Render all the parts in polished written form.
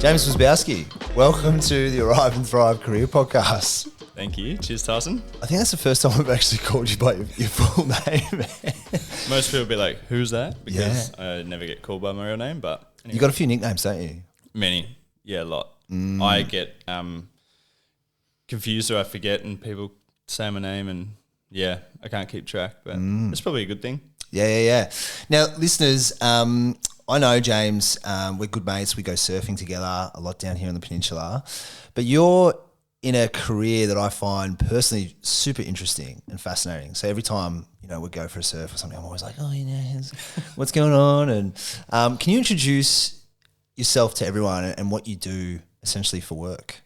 James Wierzbowski, welcome to the Arrive and Thrive Career Podcast. Thank you. Cheers, Tyson. I think that's the first time I've actually called you by your full name. Most people be like, who's that? Because I never get called by my real name, but anyway. You got a few nicknames, don't you? Many. Yeah, a lot. I get confused or I forget and people say my name and I can't keep track, but it's probably a good thing. Yeah. Now, listeners, I know James, we're good mates. We go surfing together a lot down here on the peninsula, but you're in a career that I find personally super interesting and fascinating. So every time, we go for a surf or something, I'm always like, what's going on? And can you introduce yourself to everyone and what you do essentially for work?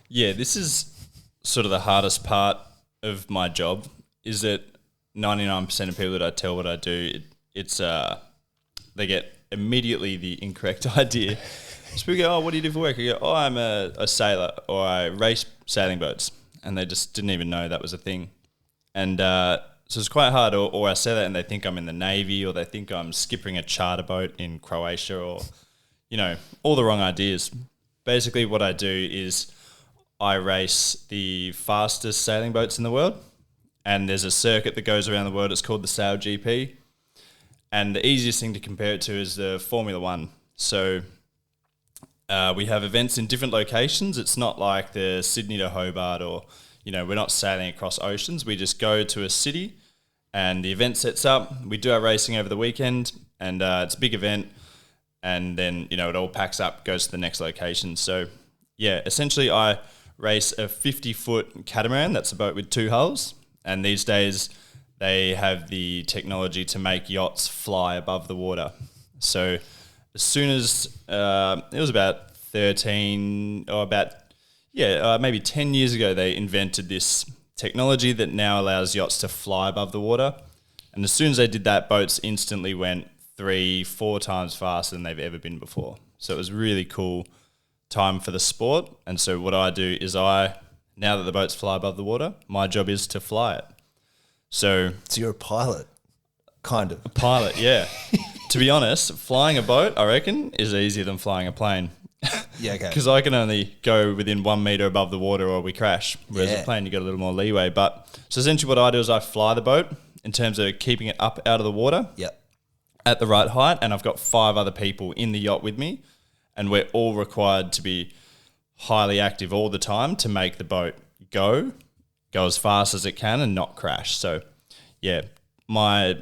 Yeah, this is sort of the hardest part of my job is that 99% of people that I tell what I do, they get immediately the incorrect idea. So we go, what do you do for work? I go, I'm a sailor or I race sailing boats. And they just didn't even know that was a thing. And so it's quite hard. Or I say that and they think I'm in the Navy or they think I'm skippering a charter boat in Croatia or, all the wrong ideas. Basically what I do is I race the fastest sailing boats in the world. And there's a circuit that goes around the world. It's called the SailGP. And the easiest thing to compare it to is the Formula One. So we have events in different locations. It's not like the Sydney to Hobart or, we're not sailing across oceans. We just go to a city and the event sets up. We do our racing over the weekend and it's a big event. And then, it all packs up, goes to the next location. So, essentially I race a 50-foot catamaran. That's a boat with two hulls. And these days they have the technology to make yachts fly above the water. So as soon as it was about maybe 10 years ago, they invented this technology that now allows yachts to fly above the water. And as soon as they did that, boats instantly went 3-4 times faster than they've ever been before. So it was really cool time for the sport. And so what I do is now that the boats fly above the water, my job is to fly it. So you're a pilot, kind of. A pilot, yeah. To be honest, flying a boat, I reckon, is easier than flying a plane. Yeah, okay. Because I can only go within 1 metre above the water or we crash. Whereas a plane, you get a little more leeway. But so essentially what I do is I fly the boat in terms of keeping it up out of the water at the right height. And I've got 5 other people in the yacht with me. And we're all required to be highly active all the time to make the boat go as fast as it can and not crash. So, my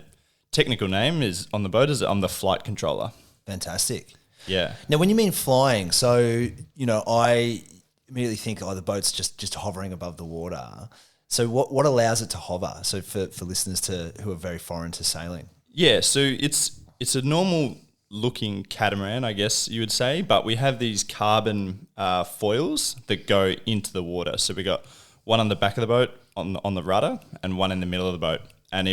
technical name is on the boat is I'm the flight controller. Fantastic. Yeah. Now, when you mean flying, so, I immediately think, the boat's just hovering above the water. So what allows it to hover? So for listeners who are very foreign to sailing. Yeah, so it's a normal looking catamaran, I guess you would say, but we have these carbon foils that go into the water. So we got one on the back of the boat on the rudder and one in the middle of the boat. And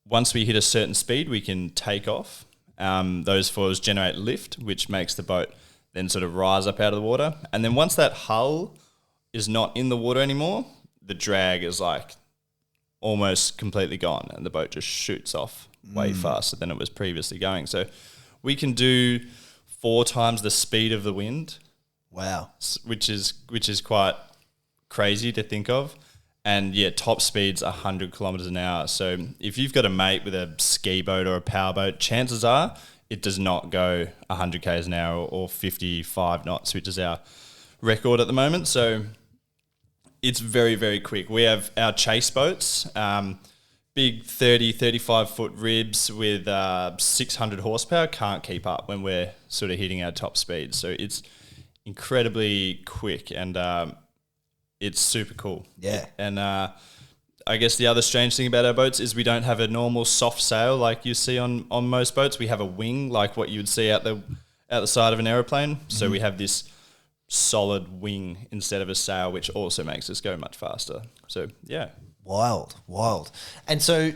once we hit a certain speed, we can take off. Those foils generate lift, which makes the boat then sort of rise up out of the water. And then once that hull is not in the water anymore, the drag is like almost completely gone and the boat just shoots off way faster than it was previously going. So we can do 4 times the speed of the wind. Wow. Which is quite crazy to think of. And top speed's 100 kilometers an hour. So if you've got a mate with a ski boat or a power boat, chances are it does not go 100 k's an hour or 55 knots, which is our record at the moment. So it's very, very quick. We have our chase boats, big 30, 35 foot ribs with 600 horsepower, can't keep up when we're sort of hitting our top speed. So it's incredibly quick and it's super cool. Yeah. And I guess the other strange thing about our boats is we don't have a normal soft sail like you see on most boats. We have a wing like what you would see out the side of an aeroplane. So we have this solid wing instead of a sail, which also makes us go much faster. So, yeah. Wild. And so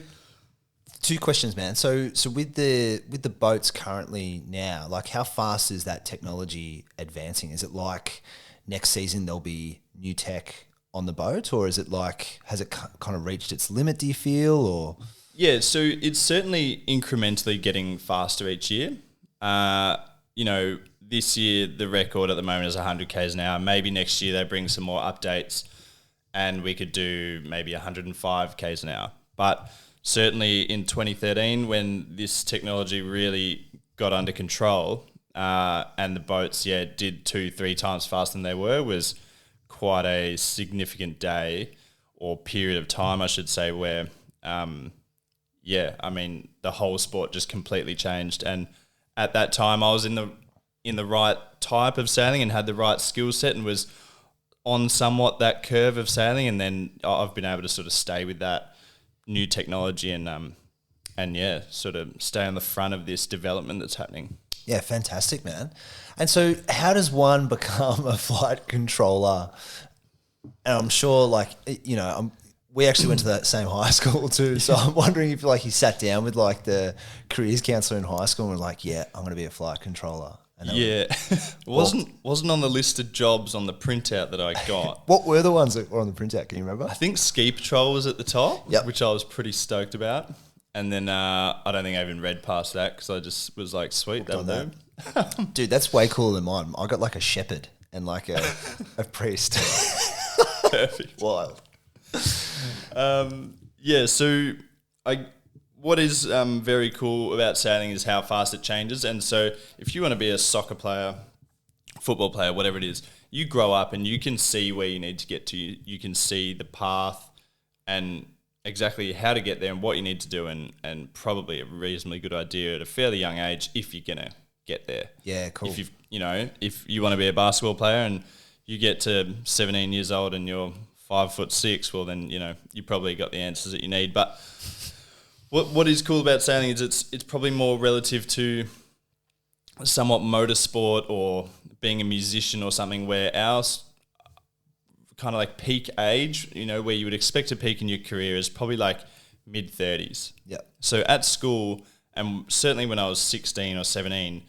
2 questions, man. So with the boats currently now, like how fast is that technology advancing? Is it like next season there'll be new tech on the boat, or is it like, has it kind of reached its limit, do you feel, or? Yeah, so it's certainly incrementally getting faster each year. this year the record at the moment is 100 k's an hour. Maybe next year they bring some more updates and we could do maybe 105 k's an hour. But certainly in 2013, when this technology really got under control, and the boats, did 2-3 times faster than they were, was quite a significant day or period of time, I should say, where, the whole sport just completely changed. And at that time, I was in the right type of sailing and had the right skill set and was on somewhat that curve of sailing. And then I've been able to sort of stay with that new technology and sort of stay on the front of this development that's happening. Yeah, fantastic, man. And so how does one become a flight controller? And I'm sure, we actually went to that same high school too. So I'm wondering if you sat down with the careers counsellor in high school and were like, yeah, I'm going to be a flight controller. And wasn't on the list of jobs on the printout that I got. What were the ones that were on the printout? Can you remember? I think Ski Patrol was at the top, which I was pretty stoked about. And then I don't think I even read past that because I just was like, sweet, that'll do. Dude, that's way cooler than mine. I got a shepherd and a priest. Perfect. Wild. What is very cool about sailing is how fast it changes. And so if you want to be a soccer player, football player, whatever it is, you grow up and you can see where you need to get to. You can see the path and exactly how to get there and what you need to do and probably a reasonably good idea at a fairly young age if you're going to get there. Yeah, cool. If you want to be a basketball player and you get to 17 years old and you're 5'6", well then, you probably got the answers that you need. But what is cool about sailing is it's probably more relative to somewhat motorsport or being a musician or something where ours kind of peak age, where you would expect to peak in your career is probably mid-30s. Yeah. So at school, and certainly when I was 16 or 17,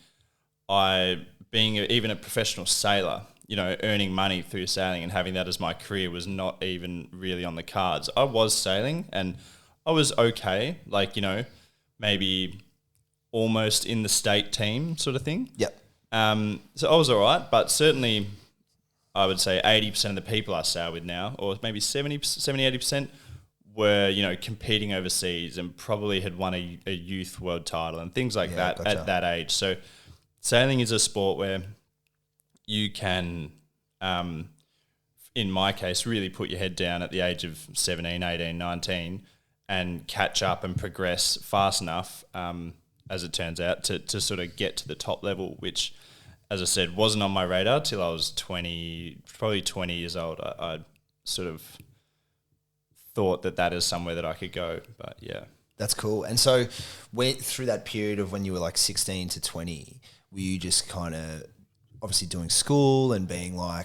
being even a professional sailor, earning money through sailing and having that as my career was not even really on the cards. I was sailing and I was okay, maybe almost in the state team sort of thing. Yep. So I was all right, but certainly I would say 80% of the people I sail with now, or maybe 70-80%, were, competing overseas and probably had won a youth world title and things like that gotcha. At that age. So sailing is a sport where you can, in my case, really put your head down at the age of 17, 18, 19 and catch up and progress fast enough, as it turns out, to sort of get to the top level, which, as I said, wasn't on my radar till I was 20 years old. I sort of thought that is somewhere that I could go, but yeah. That's cool. And so through that period of when you were 16 to 20, were you just kind of obviously doing school and being I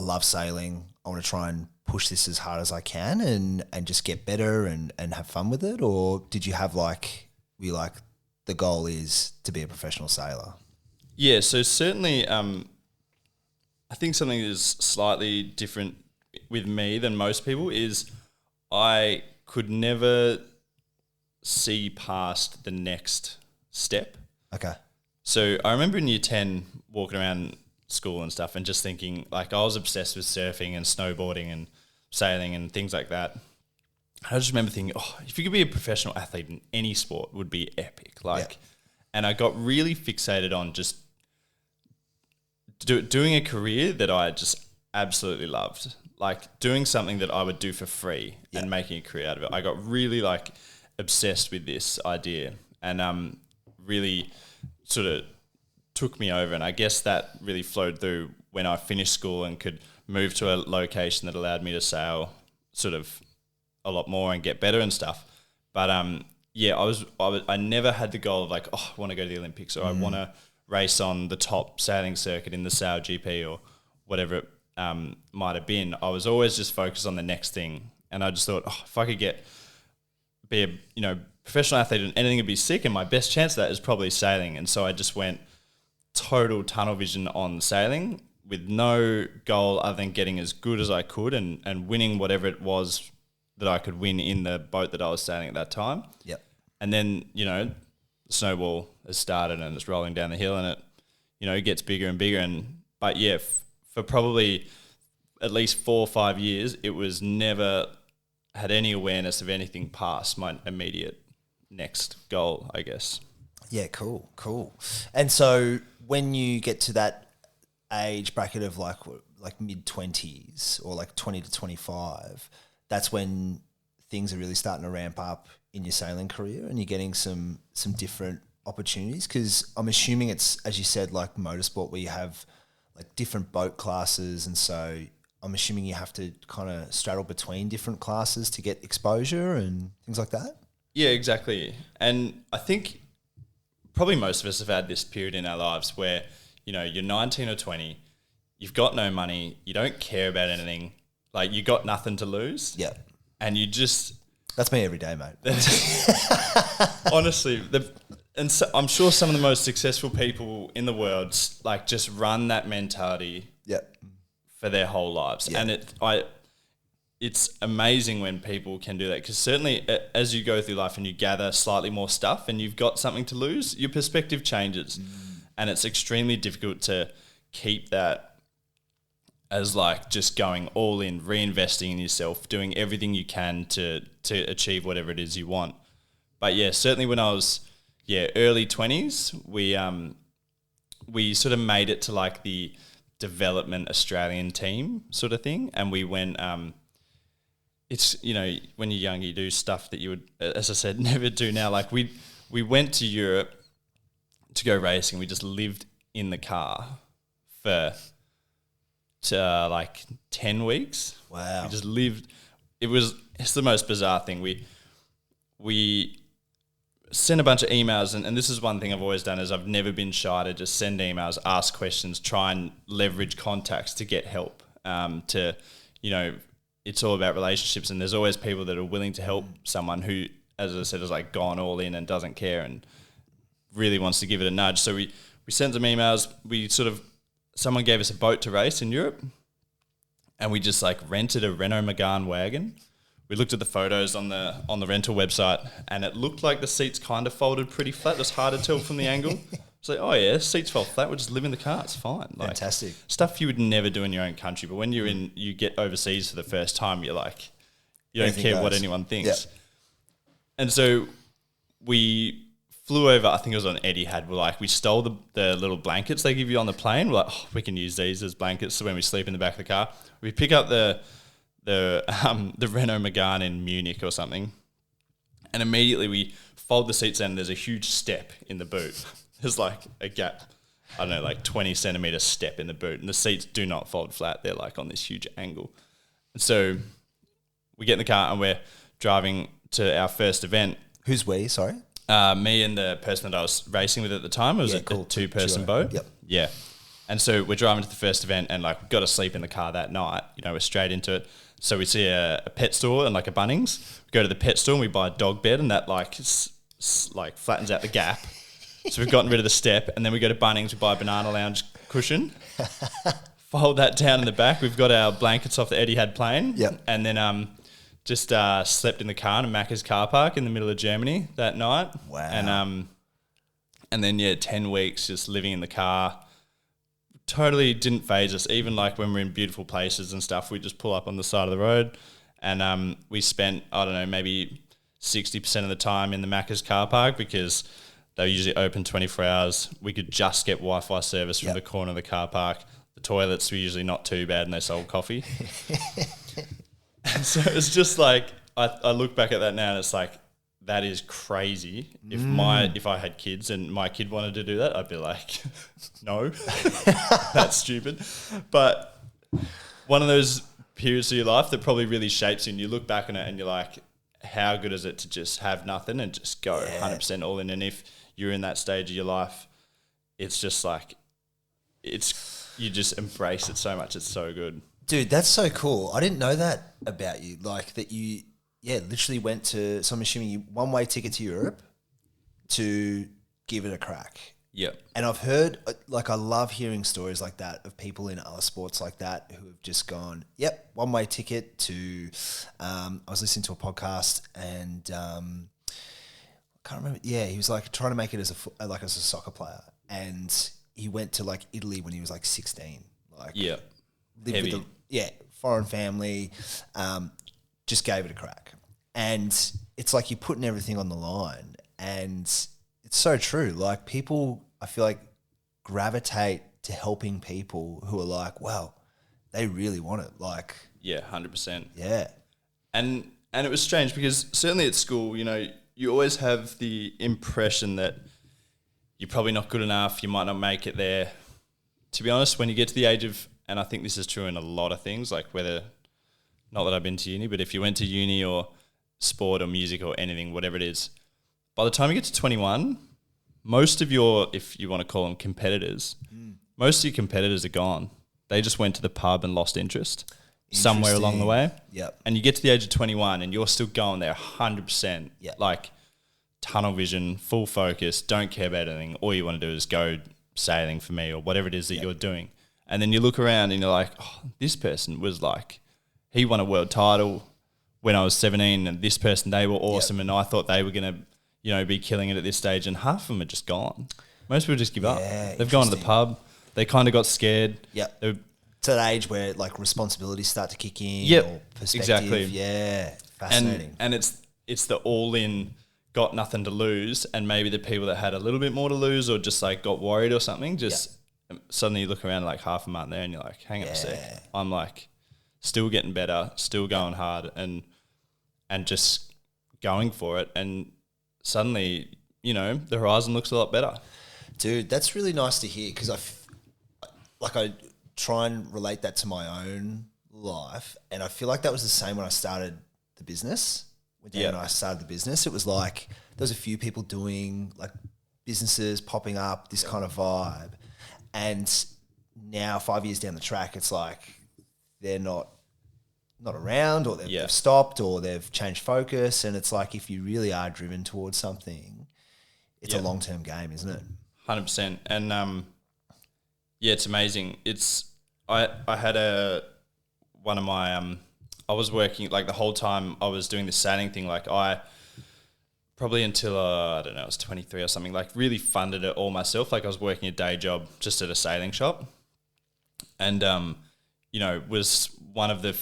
love sailing, I want to try and push this as hard as I can and just get better and have fun with it? Or did you have were you the goal is to be a professional sailor? Yeah, so certainly I think something that is slightly different with me than most people is I could never see past the next step. Okay. So I remember in year 10 walking around school and stuff and just thinking I was obsessed with surfing and snowboarding and sailing and things like that. I just remember thinking, if you could be a professional athlete in any sport, it would be epic. And I got really fixated on just doing a career that I just absolutely loved. Doing something that I would do for free and making a career out of it. I got really obsessed with this idea and really sort of took me over. And I guess that really flowed through when I finished school and could move to a location that allowed me to sail sort of a lot more and get better and stuff. But I never had the goal of I want to go to the Olympics or I want to race on the top sailing circuit in the SailGP or whatever it might have been. I was always just focused on the next thing. And I just thought, if I could be a professional athlete and anything would be sick, and my best chance of that is probably sailing. And so I just went total tunnel vision on sailing with no goal other than getting as good as I could and winning whatever it was that I could win in the boat that I was sailing at that time. Yep. And then, the snowball has started and it's rolling down the hill and it, it gets bigger and bigger. But yeah, for probably at least 4 or 5 years, it was never had any awareness of anything past my immediate next goal, I guess. Yeah, cool. And so when you get to that age bracket of like mid-20s or like 20 to 25, that's when things are really starting to ramp up in your sailing career and you're getting some different opportunities, because I'm assuming it's, as you said, like motorsport where you have like different boat classes, and so I'm assuming you have to kind of straddle between different classes to get exposure and things like that. Yeah, exactly. And I think probably most of us have had this period in our lives where, you're 19 or 20, you've got no money, you don't care about anything, like you got nothing to lose. Yeah. And you just... That's me every day, mate. Honestly, I'm sure some of the most successful people in the world like just run that mentality for their whole lives. Yeah. And it's amazing when people can do that, because certainly as you go through life and you gather slightly more stuff and you've got something to lose, your perspective changes. And it's extremely difficult to keep that as like just going all in, reinvesting in yourself, doing everything you can to achieve whatever it is you want. But yeah, certainly when I was early 20s, we sort of made it to like the development Australian team sort of thing, and we went it's when you're young you do stuff that you would, as I said, never do now. Like we went to Europe to go racing. We just lived in the car for like 10 weeks. Wow. We just lived. It's the most bizarre thing. We sent a bunch of emails, and this is one thing I've always done, is I've never been shy to just send emails, ask questions, try and leverage contacts to get help. It's all about relationships, and there's always people that are willing to help someone who, as I said, has like gone all in and doesn't care and really wants to give it a nudge. So we sent them emails. Someone gave us a boat to race in Europe, and we just like rented a Renault Megane wagon. We looked at the photos on the rental website, and it looked like the seats kind of folded pretty flat. It was hard to tell from the angle. It's like, oh yeah, seats fold flat. We'll just live in the car. It's fine. Like, fantastic stuff you would never do in your own country, but when you get overseas for the first time, you're like, you don't care what anyone thinks. Yeah. And so we flew over, I think it was on Etihad. We stole the little blankets they give you on the plane. We're like, we can use these as blankets so when we sleep in the back of the car. We pick up the Renault Megane in Munich or something, and immediately we fold the seats in. There's a huge step in the boot. There's like a gap, I don't know, like 20 centimetre step in the boot, and the seats do not fold flat. They're like on this huge angle. And so we get in the car and we're driving to our first event. Who's we, sorry? Me and the person that I was racing with at the time. It was a two-person boat. Yep. Yeah. And so we're driving to the first event, and like we've got to sleep in the car that night. We're straight into it. So we see a pet store and like a Bunnings. We go to the pet store and we buy a dog bed, and that like flattens out the gap. So we've gotten rid of the step, and then we go to Bunnings. We buy a banana lounge cushion. Fold that down in the back. We've got our blankets off the Etihad plane. Yep. And then just slept in the car in a Macca's car park in the middle of Germany that night. Wow. And then 10 weeks just living in the car. Totally didn't faze us. Even like when we're in beautiful places and stuff, we just pull up on the side of the road, and we spent, I don't know, maybe 60% of the time in the Macca's car park, because they're usually open 24 hours. We could just get Wi-Fi service from the corner of the car park. The toilets were usually not too bad, and they sold coffee. And so it's just like, I look back at that now and it's like, that is crazy. If I had kids and my kid wanted to do that, I'd be like, no, that's stupid. But one of those periods of your life that probably really shapes you, and you look back on it and you're like, how good is it to just have nothing and just go 100% all in? And if you're in that stage of your life, it's just like, you just embrace it so much. It's so good. Dude, that's so cool. I didn't know that about you. Like that you, literally went to, so I'm assuming you one-way ticket to Europe to give it a crack. Yep. And I've heard, like, I love hearing stories like that of people in other sports like that who have just gone, one-way ticket to, I was listening to a podcast and I can't remember. Yeah, he was like trying to make it as a soccer player, and he went to like Italy when he was like 16. Like Yeah. lived Heavy. with foreign family, just gave it a crack. And it's like you're putting everything on the line, and it's so true. Like people, I feel like, gravitate to helping people who are like, wow, they really want it. Like, Yeah, 100%. yeah, And it was strange because certainly at school, you know, you always have the impression that you're probably not good enough, you might not make it there. To be honest, when you get to the age of, and I think this is true in a lot of things, like whether, not that I've been to uni, but if you went to uni or sport or music or anything, whatever it is, by the time you get to 21, most of your, if you want to call them competitors, most of your competitors are gone. They just went to the pub and lost interest somewhere along the way. Yep. And you get to the age of 21 and you're still going there 100%. Yep. Like tunnel vision, full focus, don't care about anything. All you want to do is go sailing for me or whatever it is that you're doing. And then you look around and you're like, oh, this person was like, he won a world title when I was 17, and this person, they were awesome, and I thought they were going to, you know, be killing it at this stage, and half of them are just gone. Most people just give up. They've gone to the pub. They kind of got scared. Yeah. It's an age where like responsibilities start to kick in. Yep. Or perspective. Exactly. Yeah. Fascinating. And it's the all in, got nothing to lose, and maybe the people that had a little bit more to lose or just like got worried or something, just suddenly you look around like half a month there and you're like, hang on a sec. I'm like still getting better, still going hard and just going for it, and suddenly, you know, the horizon looks a lot better. Dude, that's really nice to hear, because I try and relate that to my own life, and I feel like that was the same when I started the business. When Dan and I started the business, it was like there was a few people doing like businesses popping up, this kind of vibe, and now 5 years down the track, it's like they're not around, or they've stopped, or they've changed focus, and it's like if you really are driven towards something, it's a long-term game, isn't it? 100%. And it's amazing. I had one of my I was working like the whole time I was doing the sailing thing, like I probably until I don't know, I was 23 or something, like really funded it all myself. Like I was working a day job just at a sailing shop, and you know, was one of the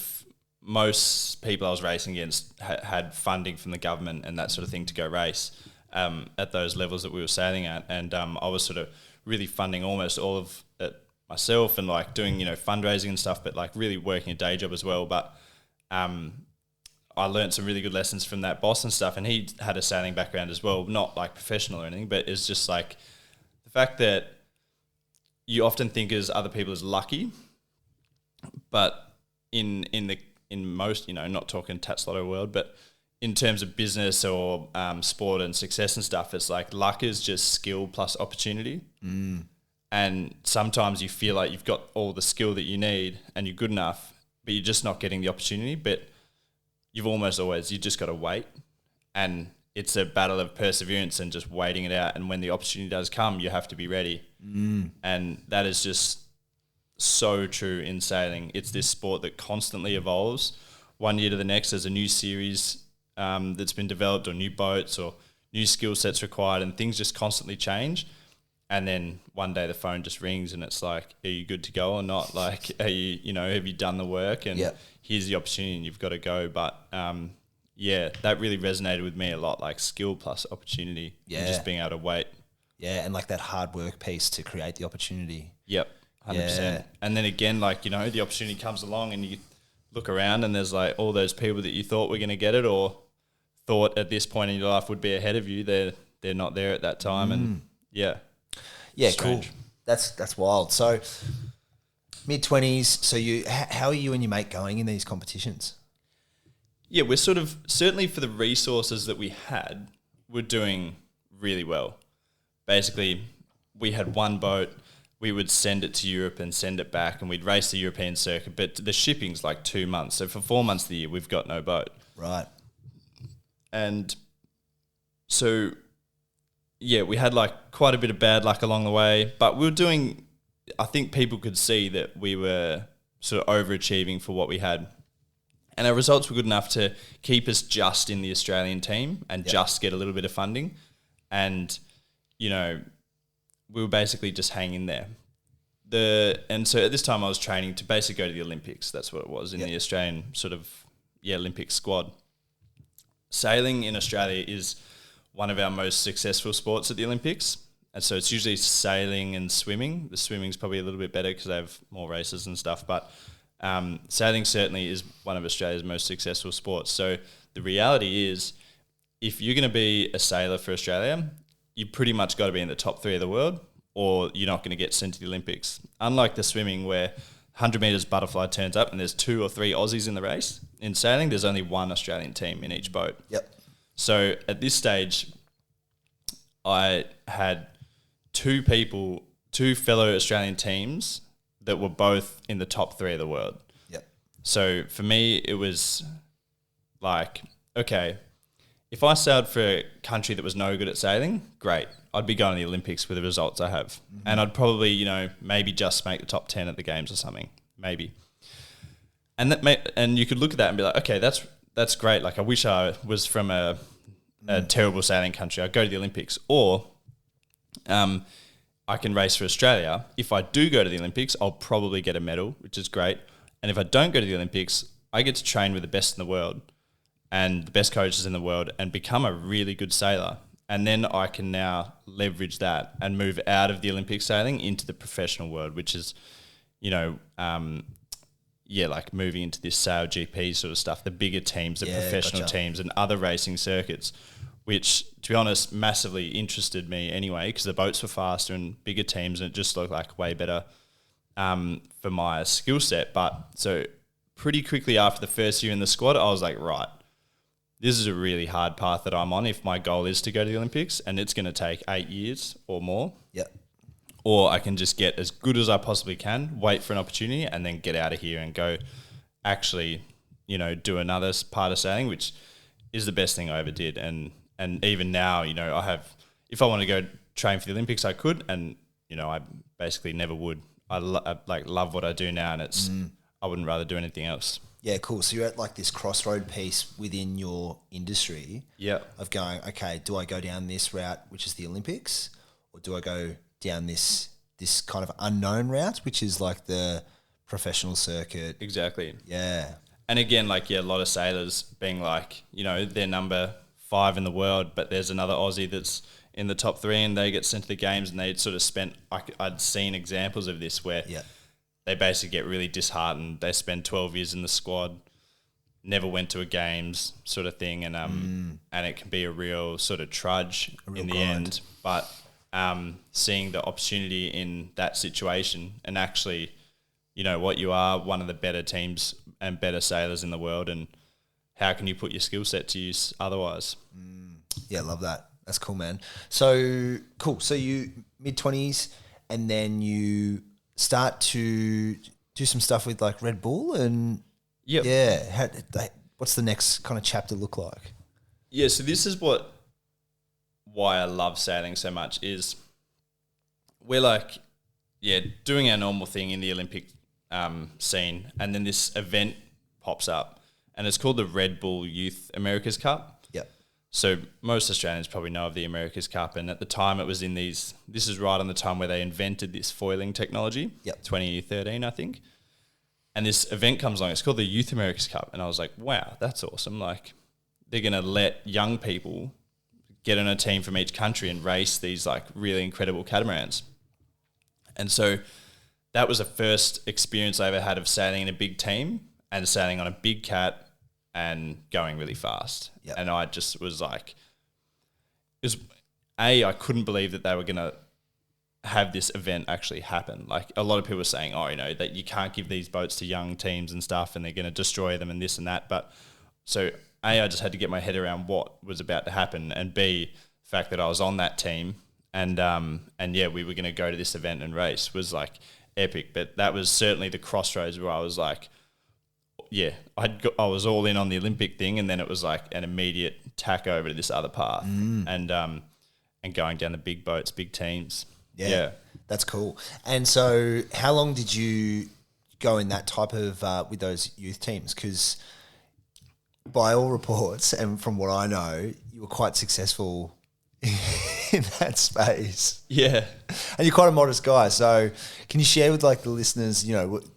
most people I was racing against had funding from the government and that sort of thing to go race at those levels that we were sailing at, and I was sort of really funding almost all of it myself, and like doing, you know, fundraising and stuff, but like really working a day job as well. But I learned some really good lessons from that boss and stuff, and he had a sailing background as well, not like professional or anything, but it's just like the fact that you often think as other people as lucky, but in most, you know, not talking Tats Lotto world, but in terms of business or sport and success and stuff, it's like luck is just skill plus opportunity. And sometimes you feel like you've got all the skill that you need and you're good enough, but you're just not getting the opportunity. But you've almost always, you just got to wait. And it's a battle of perseverance and just waiting it out. And when the opportunity does come, you have to be ready. And that is just so true in sailing. It's this sport that constantly evolves. 1 year to the next, there's a new series that's been developed, or new boats, or new skill sets required, and things just constantly change. And then one day the phone just rings and it's like, are you good to go or not? Like, are you, you know, have you done the work? And here's the opportunity and you've got to go. But that really resonated with me a lot, like skill plus opportunity. And just being able to wait. Yeah, and like that hard work piece to create the opportunity. Yep, 100%. Yeah. And then again, like, you know, the opportunity comes along and you look around and there's like all those people that you thought were going to get it, or thought at this point in your life would be ahead of you. They're not there at that time. And yeah, strange. Cool. That's wild. So mid-20s. So how are you and your mate going in these competitions? Yeah, we're sort of, certainly for the resources that we had, we're doing really well. Basically, we had one boat. We would send it to Europe and send it back, and we'd race the European circuit. But the shipping's like 2 months. So for 4 months of the year, we've got no boat. Right. And so, yeah, we had like quite a bit of bad luck along the way, but we were doing, I think people could see that we were sort of overachieving for what we had. And our results were good enough to keep us just in the Australian team and just get a little bit of funding. And, you know, we were basically just hanging there. And so at this time I was training to basically go to the Olympics. That's what it was in the Australian sort of Olympic squad. Sailing in Australia is one of our most successful sports at the Olympics. And so it's usually sailing and swimming. The swimming's probably a little bit better because they have more races and stuff. But sailing certainly is one of Australia's most successful sports. So the reality is, if you're going to be a sailor for Australia, you pretty much got to be in the top 3 of the world, or you're not going to get sent to the Olympics. Unlike the swimming where 100 metres butterfly turns up and there's 2 or 3 Aussies in the race, in sailing there's only 1 Australian team in each boat. Yep. So at this stage, I had 2 fellow Australian teams that were both in the top 3 of the world. Yep. So for me, it was like, okay, if I sailed for a country that was no good at sailing, great. I'd be going to the Olympics with the results I have. Mm-hmm. And I'd probably, maybe just make the top 10 at the games or something, maybe. And you could look at that and be like, okay, that's great. Like, I wish I was from a terrible sailing country. I'd go to the Olympics. Or I can race for Australia. If I do go to the Olympics, I'll probably get a medal, which is great. And if I don't go to the Olympics, I get to train with the best in the world and the best coaches in the world and become a really good sailor. And then I can now leverage that and move out of the Olympic sailing into the professional world, which is, like moving into this SailGP sort of stuff, the bigger teams, the professional teams and other racing circuits, which, to be honest, massively interested me anyway, because the boats were faster and bigger teams and it just looked like way better for my skill set. But so pretty quickly after the first year in the squad, I was like, right, this is a really hard path that I'm on if my goal is to go to the Olympics, and it's going to take 8 years or more. Yep. Or I can just get as good as I possibly can, wait for an opportunity, and then get out of here and go actually, do another part of sailing, which is the best thing I ever did. And even now, I have, if I want to go train for the Olympics, I could, and, I basically never would. I love what I do now, and it's, I wouldn't rather do anything else. Yeah, cool. So you're at like this crossroad piece within your industry of going, okay, do I go down this route, which is the Olympics, or do I go down this kind of unknown route, which is like the professional circuit? Exactly. Yeah. And again, a lot of sailors being like, they're number 5 in the world, but there's another Aussie that's in the top 3 and they get sent to the games, and they'd sort of spent, I'd seen examples of this where they basically get really disheartened. They spend 12 years in the squad, never went to a games sort of thing, and it can be a real sort of trudge in the end. But seeing the opportunity in that situation, and actually, what, you are one of the better teams and better sailors in the world, and how can you put your skill set to use otherwise? Yeah, love that. That's cool, man. So cool. So you mid-20s, and then you start to do some stuff with like Red Bull, and what's the next kind of chapter look like? Yeah, so this is why I love sailing so much is we're doing our normal thing in the Olympic scene, and then this event pops up, and it's called the Red Bull Youth America's Cup. Yep. So most Australians probably know of the America's Cup, and at the time it was this is right on the time where they invented this foiling technology. Yep. 2013, I think. And this event comes along, it's called the Youth America's Cup, and I was like, wow, that's awesome. Like, they're going to let young people get on a team from each country and race these like really incredible catamarans. And so that was the first experience I ever had of sailing in a big team and sailing on a big cat and going really fast. Yep. And I just was like, I couldn't believe that they were going to have this event actually happen. Like, a lot of people were saying, that you can't give these boats to young teams and stuff, and they're going to destroy them and this and that. But so I just had to get my head around what was about to happen, and B, the fact that I was on that team and we were going to go to this event and race was like epic. But that was certainly the crossroads where I was like, I was all in on the Olympic thing, and then it was like an immediate tack over to this other path, and going down the big boats, big teams. Yeah, that's cool. And so, how long did you go in that type of with those youth teams? Because by all reports, and from what I know, you were quite successful in that space. Yeah. And you're quite a modest guy. So can you share with like the listeners,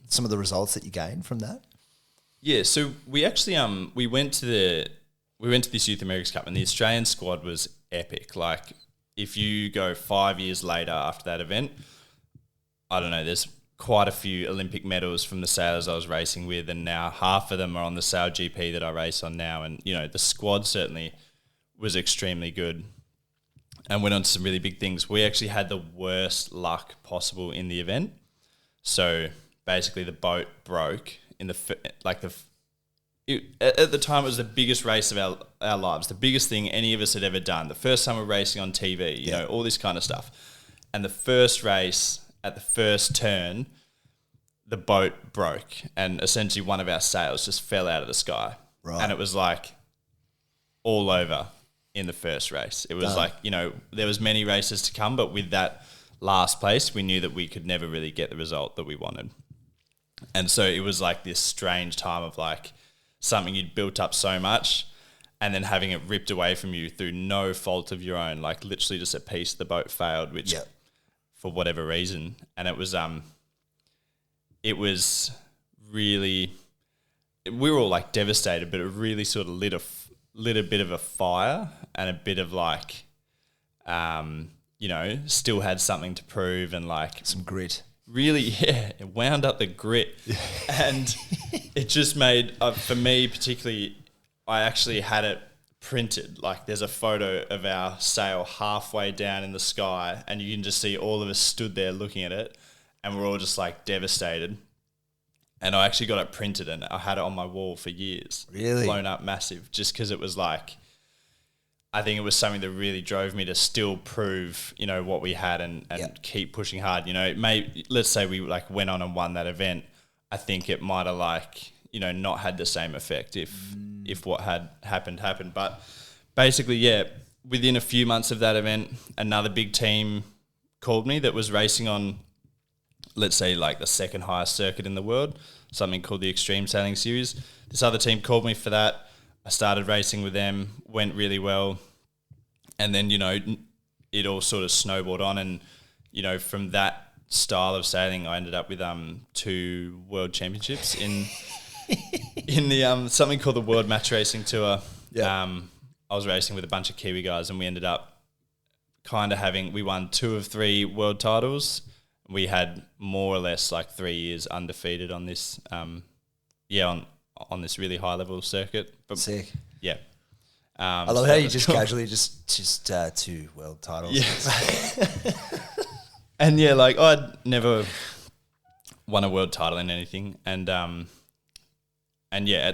some of the results that you gained from that? Yeah, so we actually we went to this Youth America's Cup, and the Australian squad was epic. Like, if you go 5 years later after that event, I don't know, there's quite a few Olympic medals from the sailors I was racing with, and now half of them are on the SailGP that I race on now. And, the squad certainly was extremely good and went on to some really big things. We actually had the worst luck possible in the event. So basically the boat broke in at the time it was the biggest race of our lives, the biggest thing any of us had ever done. The first time we're racing on TV, all this kind of stuff. And the first race, at the first turn, the boat broke and essentially one of our sails just fell out of the sky. Right. And it was like all over in the first race. It was there was many races to come, but with that last place, we knew that we could never really get the result that we wanted. And so it was like this strange time of like something you'd built up so much and then having it ripped away from you through no fault of your own, like literally just a piece of the boat failed, which for whatever reason. And it was really, we were all like devastated, but it really sort of lit a bit of a fire and a bit of like, still had something to prove and like some grit. Really, it wound up the grit. And it just made, for me particularly, I actually had it printed. Like there's a photo of our sail halfway down in the sky and you can just see all of us stood there looking at it and we're all just like devastated. And I actually got it printed and I had it on my wall for years. Really? Blown up massive, just because it was like, I think it was something that really drove me to still prove, what we had and keep pushing hard. Let's say we like went on and won that event. I think it might have like, not had the same effect if what had happened. But basically, within a few months of that event, another big team called me that was racing on, let's say like the second highest circuit in the world, something called the Extreme Sailing Series. This other team called me for that. I started racing with them, went really well. And then, it all sort of snowballed on. And, from that style of sailing, I ended up with 2 world championships in the something called the World Match Racing Tour. Yeah. I was racing with a bunch of Kiwi guys and we ended up we won 2 of 3 world titles. We had more or less like 3 years undefeated on this, on this really high level circuit. But sick. Yeah. I love how you just casually just 2 world titles. Yeah. And like I'd never won a world title in anything. And at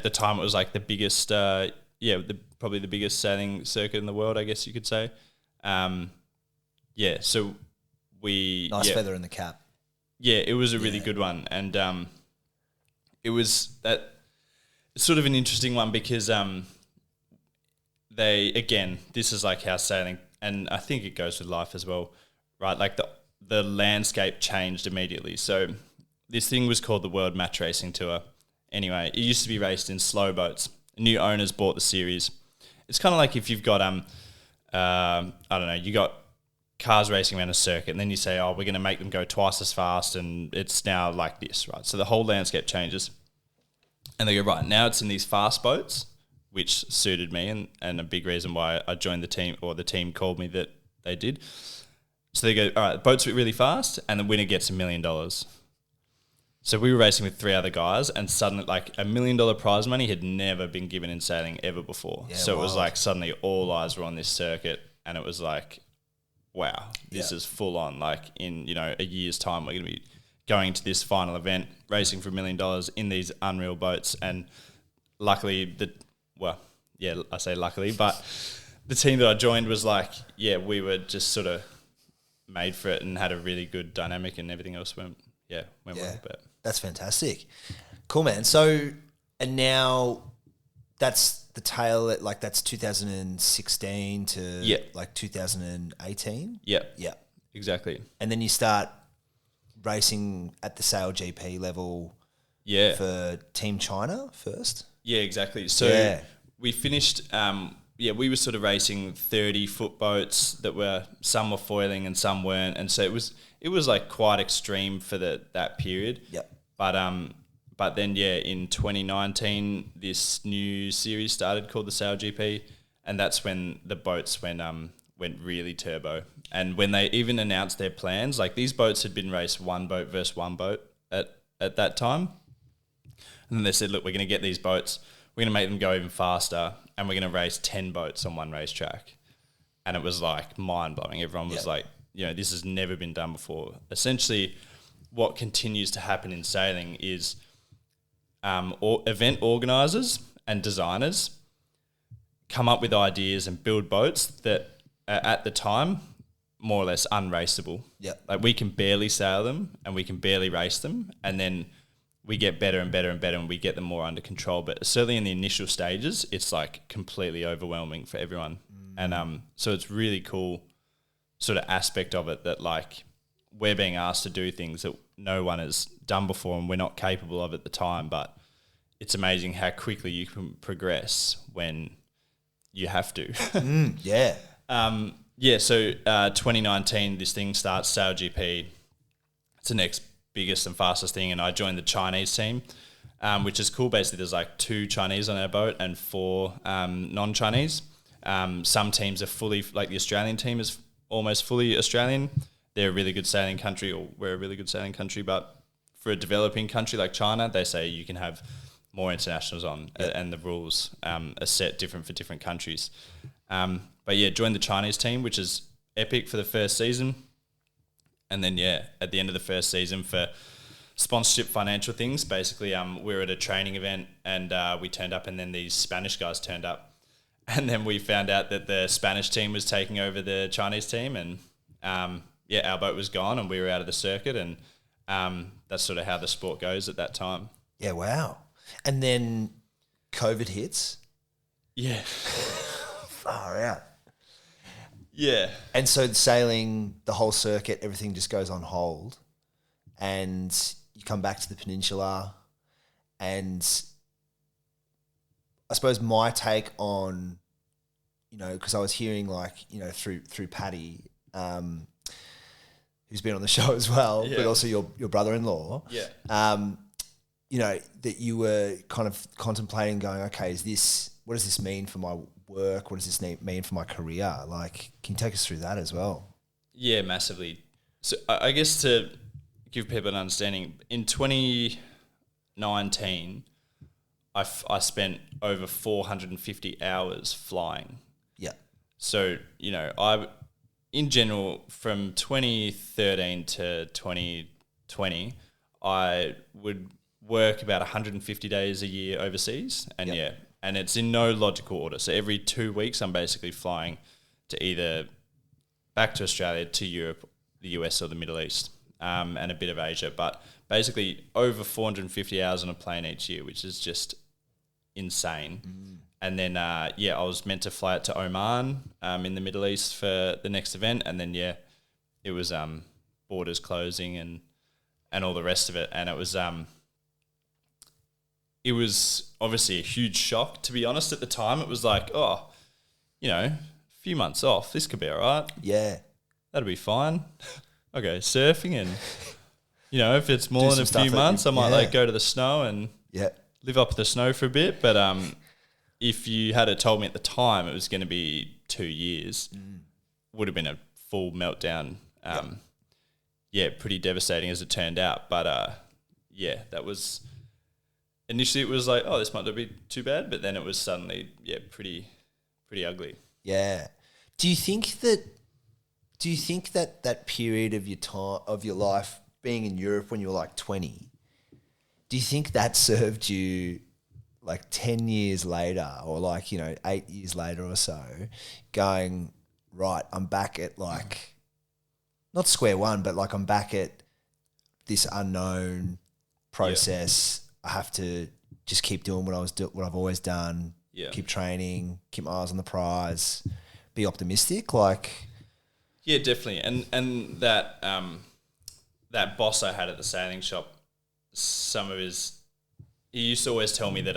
the time it was like the biggest, probably the biggest sailing circuit in the world, I guess you could say. So we... Nice feather in the cap. Yeah, it was a really good one. And it was that... It's sort of an interesting one because this is like how sailing, and I think it goes with life as well, right? Like the landscape changed immediately. So this thing was called the World Match Racing Tour. Anyway, it used to be raced in slow boats. New owners bought the series. It's kind of like if you've got I don't know, you got cars racing around a circuit and then you say, oh, we're going to make them go twice as fast and it's now like this, right? So the whole landscape changes. And they go, right, now it's in these fast boats, which suited me and a big reason why I joined the team, or the team called me that they did. So they go, all right, the boats are really fast and the winner gets $1 million. So we were racing with 3 other guys and suddenly like $1 million prize money had never been given in sailing ever before. Yeah, so it was like suddenly all eyes were on this circuit and it was like, wow, this is full on. Like in, a year's time, we're going to be going to this final event, racing for $1 million in these unreal boats. And luckily, I say luckily, but the team that I joined was like, we were just sort of made for it and had a really good dynamic and everything else went well. But that's fantastic. Cool, man. So, and now that's the tail, like that's 2016 to like 2018? Yeah. Exactly. And then you start racing at the SailGP level for Team China first? Yeah, exactly. So we finished we were sort of racing 30-foot boats that were, some were foiling and some weren't, and so it was like quite extreme for that period. Yep. But then in 2019 this new series started called the SailGP, and that's when the boats went really turbo. And when they even announced their plans, like these boats had been raced one boat versus one boat at that time. And then they said, look, we're going to get these boats, we're going to make them go even faster, and we're going to race 10 boats on one racetrack. And it was like mind-blowing. Everyone was like, this has never been done before. Essentially, what continues to happen in sailing is event organisers and designers come up with ideas and build boats that are at the time more or less unraceable. Yep. Like we can barely sail them and we can barely race them, and then we get better and better and better and we get them more under control. But certainly in the initial stages, it's like completely overwhelming for everyone. And so it's really cool sort of aspect of it that like we're being asked to do things that no one has done before and we're not capable of at the time. But it's amazing how quickly you can progress when you have to. So 2019, this thing starts, SailGP. It's the next biggest and fastest thing, and I joined the Chinese team, which is cool. Basically, there's like 2 Chinese on our boat and 4 non-Chinese. Some teams are fully, like the Australian team is almost fully Australian. They're a really good sailing country, or we're a really good sailing country, but for a developing country like China, they say you can have more internationals on, and the rules are set different for different countries. But joined the Chinese team, which is epic for the first season. And then, at the end of the first season for sponsorship financial things, basically we were at a training event and we turned up, and then these Spanish guys turned up. And then we found out that the Spanish team was taking over the Chinese team, and our boat was gone and we were out of the circuit, and that's sort of how the sport goes at that time. Yeah, wow. And then COVID hits. Yeah. Far out. Yeah. And so sailing, the whole circuit, everything just goes on hold, and you come back to the peninsula. And I suppose my take on, because I was hearing through Paddy, who's been on the show as well, but also your brother-in-law, that you were kind of contemplating going, okay, what does this mean for my work? What does this mean for my career? Like, can you take us through that as well? Yeah, massively. So I guess to give people an understanding, in 2019, I spent over 450 hours flying. Yeah. So, in general, from 2013 to 2020, I would work about 150 days a year overseas, and and it's in no logical order. So every 2 weeks, I'm basically flying to either back to Australia, to Europe, the US, or the Middle East, and a bit of Asia. But basically over 450 hours on a plane each year, which is just insane. And then, I was meant to fly out to Oman in the Middle East for the next event. And then, it was borders closing and all the rest of it. And it was obviously a huge shock, to be honest. At the time, it was like, a few months off, this could be all right. Yeah. That'll be fine. I'll go surfing, and, if it's more than a few months, I might go to the snow and live up the snow for a bit. But if you had told me at the time it was going to be 2 years, would have been a full meltdown. Pretty devastating as it turned out. But that was... Initially, it was like, oh, this might not be too bad, but then it was suddenly, pretty ugly. Yeah. Do you think that period of your life being in Europe when you were like 20, do you think that served you like 10 years later, or 8 years later or so, going, right, I'm back at like, not square one, but like I'm back at this unknown process. I have to just keep doing what I've always done. Yeah. Keep training, keep my eyes on the prize, be optimistic. Yeah, definitely. And that that boss I had at the sailing shop, he used to always tell me that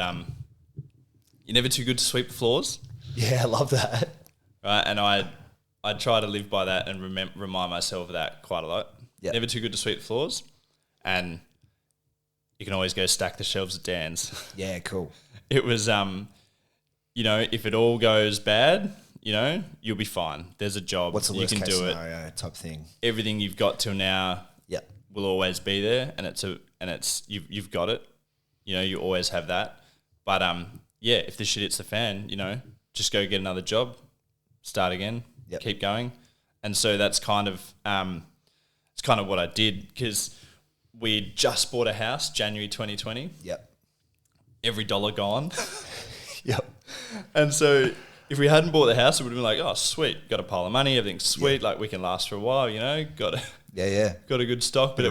you're never too good to sweep the floors. Yeah, I love that. right? And I try to live by that and remind myself of that quite a lot. Yep. Never too good to sweep the floors, and you can always go stack the shelves at Dan's. Yeah, cool. It was, if it all goes bad, you'll be fine. There's a job. What's the you worst can case do scenario type thing? Everything you've got till now Yep. will always be there, and you've got it. You always have that. But if the shit hits the fan, just go get another job, start again, Yep. keep going. And so that's kind of what I did, because we just bought a house January 2020. Yep. Every dollar gone. Yep. And so if we hadn't bought the house, it would have been like, oh, sweet, got a pile of money, everything's sweet, like we can last for a while, got a good stock. But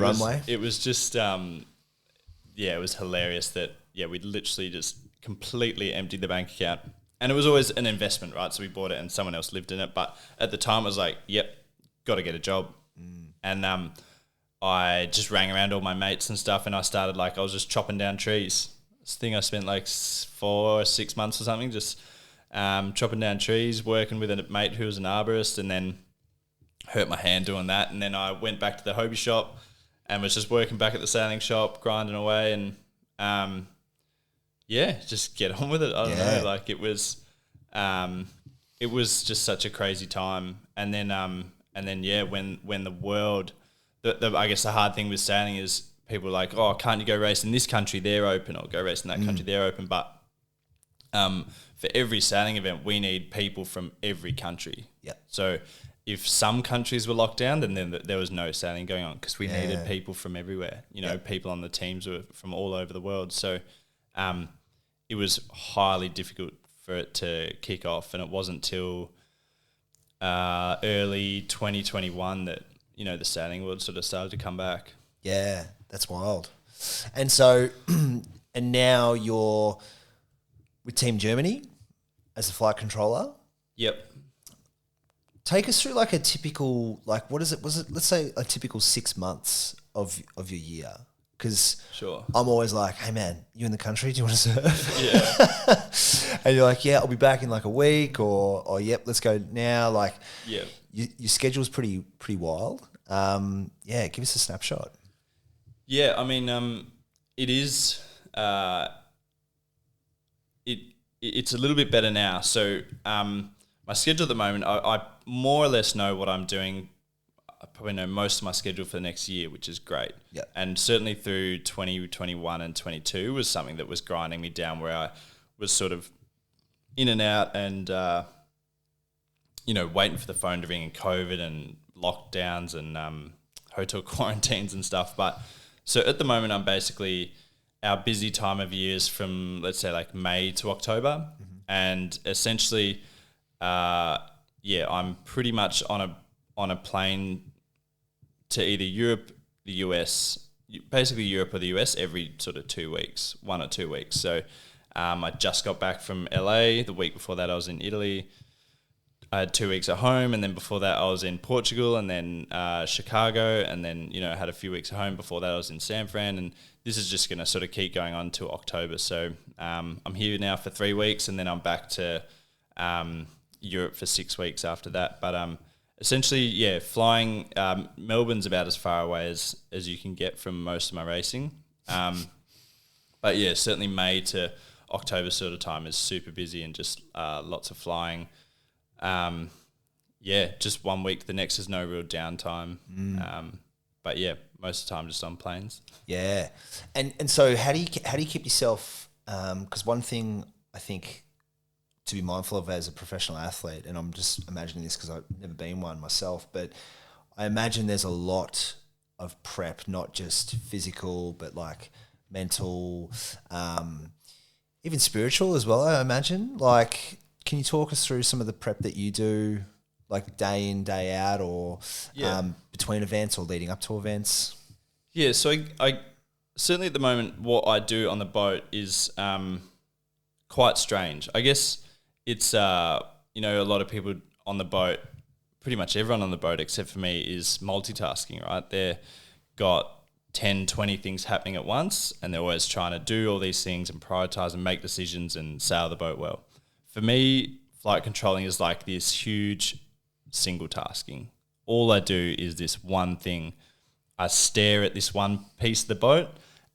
it was just, it was hilarious that, we literally just completely emptied the bank account. And it was always an investment, right? So we bought it and someone else lived in it. But at the time, I was like, yep, got to get a job. And I just rang around all my mates and stuff, and I started I was just chopping down trees. This thing I spent 4 or 6 months or something, just chopping down trees, working with a mate who was an arborist, and then hurt my hand doing that. And then I went back to the hobby shop and was just working back at the sailing shop, grinding away, and just get on with it. I don't know, it was just such a crazy time. And then when the world, I guess the hard thing with sailing is people are like, oh, can't you go race in this country? They're open, or go race in that country. They're open. But for every sailing event, we need people from every country. Yeah. So if some countries were locked down, then there was no sailing going on, because we needed people from everywhere. People on the teams were from all over the world. So it was highly difficult for it to kick off, and it wasn't till early 2021 that the sailing world sort of started to come back. Yeah, that's wild. And so, and now you're with Team Germany as a flight controller. Yep. Take us through a typical, what is it? Let's say a typical 6 months of your year. Because sure. I'm always like, hey man, you in the country? Do you want to surf? Yeah. And you're like, yeah, I'll be back in a week, or yep, let's go now. Yeah. Your schedule's pretty wild. Give us a snapshot. Yeah, I mean, it is. It's a little bit better now. So my schedule at the moment, I more or less know what I'm doing. I probably know most of my schedule for the next year, which is great. Yeah. And certainly through 2021 and 22 was something that was grinding me down, where I was sort of in and out and, waiting for the phone to ring, and COVID and lockdowns and hotel quarantines and stuff. But so at the moment, I'm basically, our busy time of year is from, let's say, May to October. Mm-hmm. And essentially, I'm pretty much on a plane to either Europe, the US, basically Europe or the US every sort of 2 weeks, 1 or 2 weeks. So I just got back from LA. The week before that, I was in Italy. I had 2 weeks at home, and then before that I was in Portugal, and then Chicago, and then I had a few weeks at home. Before that I was in San Fran, and this is just going to sort of keep going on till October. So I'm here now for 3 weeks, and then I'm back to Europe for 6 weeks after that. But essentially, flying, Melbourne's about as far away as you can get from most of my racing. But certainly May to October sort of time is super busy, and just lots of flying. Just 1 week to the next, there's no real downtime. But most of the time just on planes. Yeah. And so how do you keep yourself, because one thing I think to be mindful of as a professional athlete, and I'm just imagining this because I've never been one myself, but I imagine there's a lot of prep, not just physical, but mental, even spiritual as well, I imagine. Can you talk us through some of the prep that you do, day in, day out, or between events or leading up to events? Yeah, so I certainly at the moment, what I do on the boat is quite strange. I guess it's, a lot of people on the boat, pretty much everyone on the boat except for me, is multitasking, right? They've got 10, 20 things happening at once, and they're always trying to do all these things and prioritize and make decisions and sail the boat well. For me, flight controlling is like this huge single tasking. All I do is this one thing. I stare at this one piece of the boat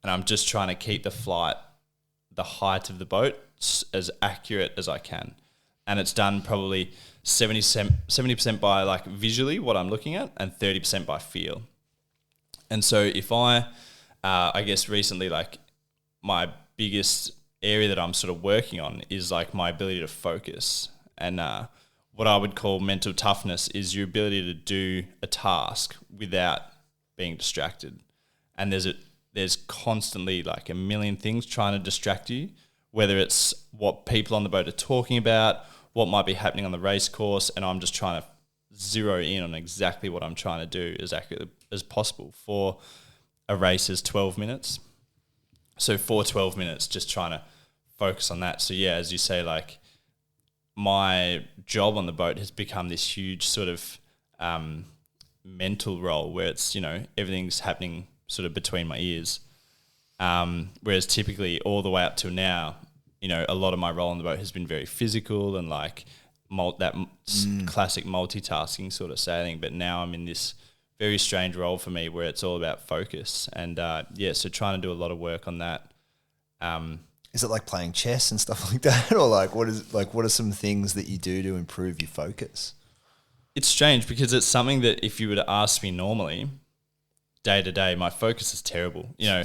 and I'm just trying to keep the height of the boat as accurate as I can. And it's done probably 70% by like visually what I'm looking at and 30% by feel. And so if I guess recently, like my biggest area that I'm sort of working on is like my ability to focus. And what I would call mental toughness is your ability to do a task without being distracted. And there's constantly like a million things trying to distract you, whether it's what people on the boat are talking about, what might be happening on the race course, and I'm just trying to zero in on exactly what I'm trying to do as accurately as possible. For a race is 12 minutes. So for 12 minutes, just trying to focus on that. So yeah, as you say, like my job on the boat has become this huge sort of mental role where it's, you know, everything's happening sort of between my ears. Whereas typically all the way up till now, you know, a lot of my role on the boat has been very physical and like classic multitasking sort of sailing. But now I'm in this very strange role for me where it's all about focus. And so trying to do a lot of work on that. Is it like playing chess and stuff like that? Or like what are some things that you do to improve your focus? It's strange because it's something that if you were to ask me normally, day to day, my focus is terrible. You know,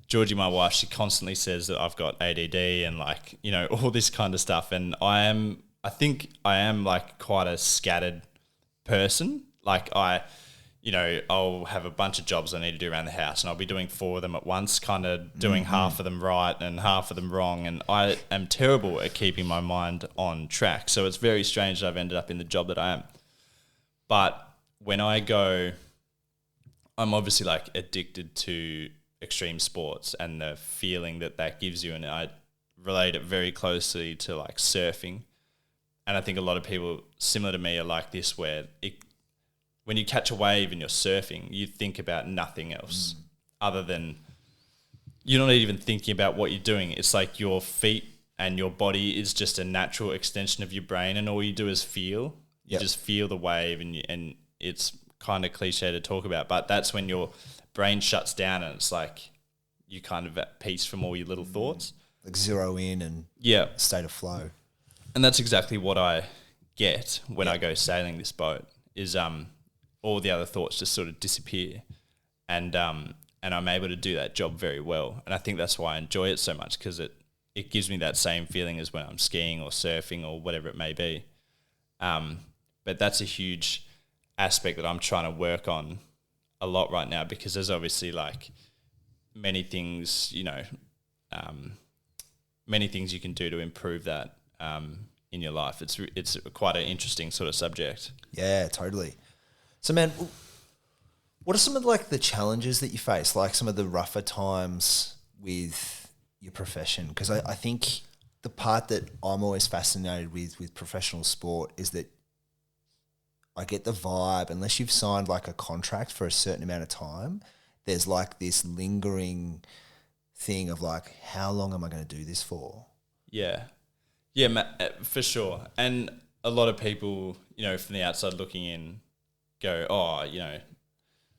Georgie, my wife, she constantly says that I've got ADD and like, you know, all this kind of stuff. And I think I am like quite a scattered person. Like I'll have a bunch of jobs I need to do around the house and I'll be doing 4 of them at once, kind of doing half of them right and half of them wrong. And I am terrible at keeping my mind on track. So it's very strange that I've ended up in the job that I am. But when I go, I'm obviously like addicted to extreme sports and the feeling that gives you. And I relate it very closely to like surfing. And I think a lot of people similar to me are like this, where when you catch a wave and you're surfing, you think about nothing else other than you're not even thinking about what you're doing. It's like your feet and your body is just a natural extension of your brain, and all you do is feel. You just feel the wave, and it's kind of cliche to talk about, but that's when your brain shuts down and it's like you kind of at peace from all your little thoughts. Like zero in and state of flow. And that's exactly what I get when I go sailing this boat is all the other thoughts just sort of disappear. And I'm able to do that job very well. And I think that's why I enjoy it so much, because it gives me that same feeling as when I'm skiing or surfing or whatever it may be. But that's a huge aspect that I'm trying to work on a lot right now, because there's obviously like many things, you know, many things you can do to improve that in your life. It's quite an interesting sort of subject. Yeah, totally. So, man, what are some of like the challenges that you face, like some of the rougher times with your profession? Because I think the part that I'm always fascinated with professional sport is that I get the vibe, unless you've signed like a contract for a certain amount of time, there's like this lingering thing of like, how long am I going to do this for? Yeah. Yeah, for sure. And a lot of people, you know, from the outside looking in go, oh, you know,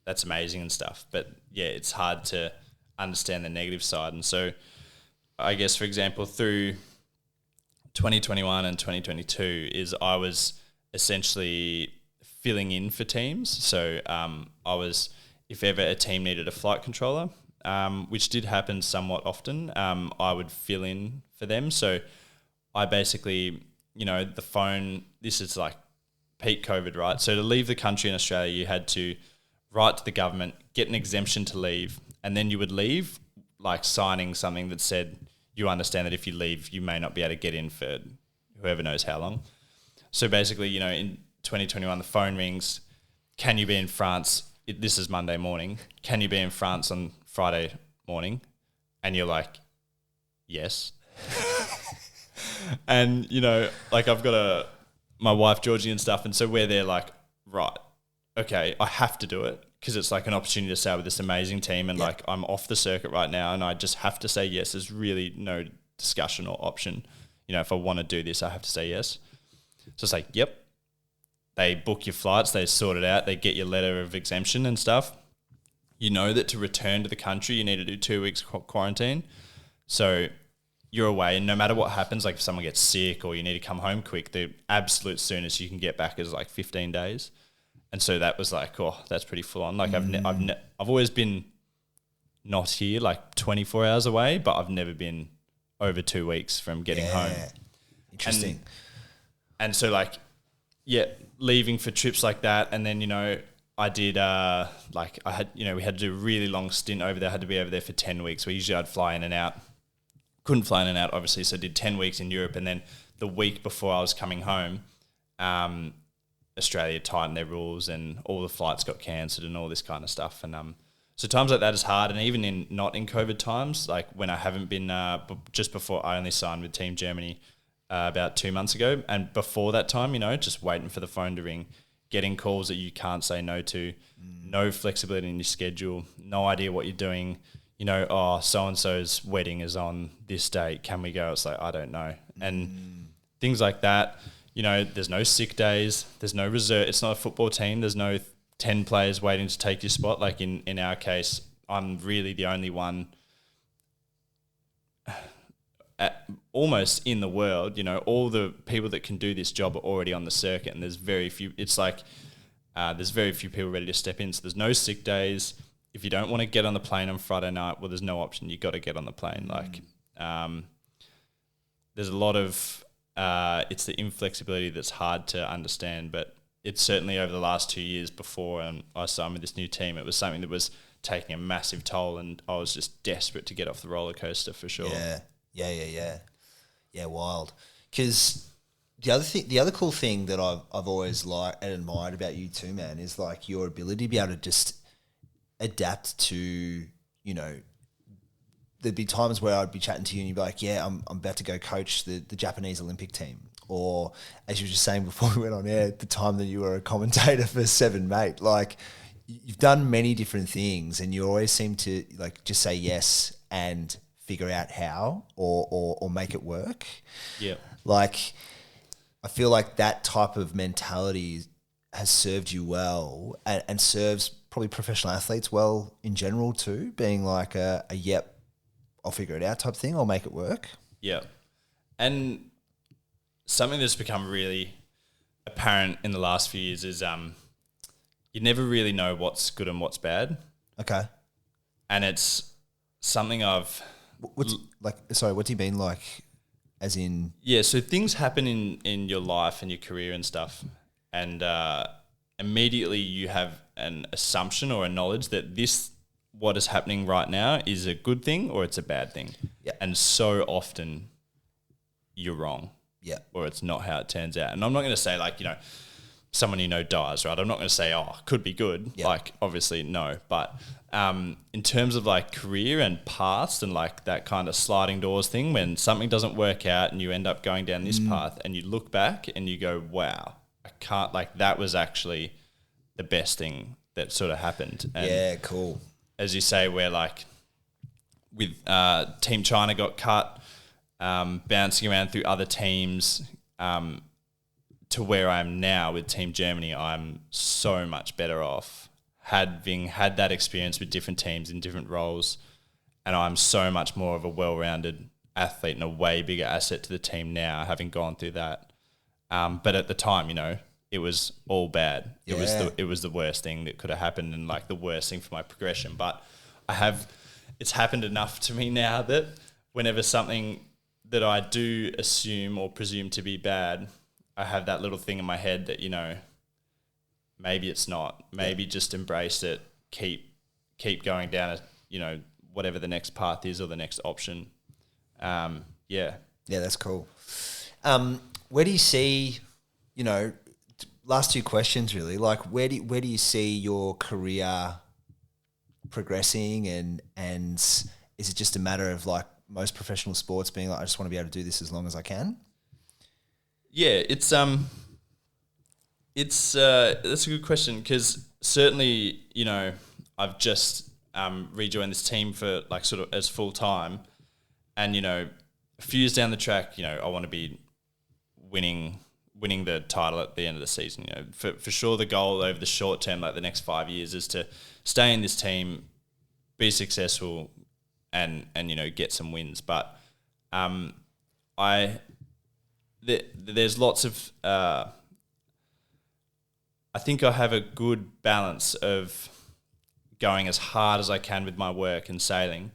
that's amazing and stuff. But yeah, it's hard to understand the negative side. And so I guess, for example, through 2021 and 2022 is I was essentially filling in for teams. So I was, if ever a team needed a flight controller, which did happen somewhat often, I would fill in for them. So I basically, you know, the phone, this is like peak COVID, right? So to leave the country in Australia, you had to write to the government, get an exemption to leave, and then you would leave like signing something that said, you understand that if you leave, you may not be able to get in for whoever knows how long. So basically, you know, in 2021, the phone rings, can you be in France? This is Monday morning. Can you be in France on Friday morning? And you're like, yes. And, you know, like I've got my wife, Georgie, and stuff. And so we're there like, right, okay, I have to do it because it's like an opportunity to sail with this amazing team. And like, I'm off the circuit right now and I just have to say yes. There's really no discussion or option. You know, if I want to do this, I have to say yes. So it's like, yep. They book your flights, they sort it out, they get your letter of exemption and stuff. You know that to return to the country, you need to do 2 weeks quarantine. So you're away, and no matter what happens, like if someone gets sick or you need to come home quick, the absolute soonest you can get back is like 15 days. And so that was like, oh, that's pretty full on. Like I've always been not here, like 24 hours away, but I've never been over 2 weeks from getting home. Interesting. And so like, yeah, leaving for trips like that. And then, I did, like I had, we had to do a really long stint over there. I had to be over there for 10 weeks. Usually I'd fly in and out. Couldn't fly in and out, obviously. So I did 10 weeks in Europe. And then the week before I was coming home, Australia tightened their rules and all the flights got cancelled and all this kind of stuff. And so times like that is hard. And even not in COVID times, like when I haven't been, just before I only signed with Team Germany about 2 months ago. And before that time, just waiting for the phone to ring, getting calls that you can't say no to, no flexibility in your schedule, no idea what you're doing. So-and-so's wedding is on this date. Can we go? It's like, I don't know. And things like that. There's no sick days. There's no reserve. It's not a football team. There's no 10 players waiting to take your spot. Like in our case, I'm really the only one almost in the world. All the people that can do this job are already on the circuit, and there's very few. It's like there's very few people ready to step in. So there's no sick days. If you don't want to get on the plane on Friday night, well, there's no option. You got to get on the plane. Like there's a lot of it's the inflexibility that's hard to understand, but it's certainly over the last 2 years before I signed with this new team, it was something that was taking a massive toll, and I was just desperate to get off the roller coaster for sure. Yeah, wild. Because the other cool thing that I've always liked and admired about you too, man, is like your ability to be able to just adapt to, there'd be times where I'd be chatting to you and you'd be like, yeah, I'm about to go coach the Japanese Olympic team. Or as you were just saying before we went on air, the time that you were a commentator for Seven Mate, like you've done many different things and you always seem to like just say yes and figure out how or make it work. Yeah. Like I feel like that type of mentality has served you well and serves probably professional athletes well in general too, being like a yep, I'll figure it out type thing, I'll make it work. Yeah. And something that's become really apparent in the last few years is you never really know what's good and what's bad. Okay. And it's something I've... what do you mean, like, as in... Yeah, so things happen in your life and your career and stuff, and immediately you have an assumption or a knowledge that what is happening right now is a good thing or it's a bad thing. Yeah. And so often you're wrong. Yeah. Or it's not how it turns out. And I'm not going to say like, someone dies, right? I'm not going to say, could be good. Yeah. Like obviously no. But in terms of like career and past and like that kind of sliding doors thing, when something doesn't work out and you end up going down this path and you look back and you go, wow, I can't, like that was actually the best thing that sort of happened. And yeah, cool. As you say, where like with Team China got cut, bouncing around through other teams to where I am now with Team Germany, I'm so much better off having had that experience with different teams in different roles, and I'm so much more of a well-rounded athlete and a way bigger asset to the team now, having gone through that. But at the time, it was all bad. Yeah. It was the worst thing that could have happened and like the worst thing for my progression. But it's happened enough to me now that whenever something that I do assume or presume to be bad, I have that little thing in my head that, maybe it's not. Maybe just embrace it. Keep going down, whatever the next path is or the next option. Yeah. Yeah, that's cool. Where do you see, last two questions really, like where do you see your career progressing and is it just a matter of like most professional sports being like, I just want to be able to do this as long as I can? Yeah, that's a good question because certainly, I've just rejoined this team for like sort of as full time, and a few years down the track, I want to be winning winning the title at the end of the season. You know, for sure, the goal over the short term, like the next 5 years, is to stay in this team, be successful, and get some wins. But there's lots of I think I have a good balance of going as hard as I can with my work and sailing,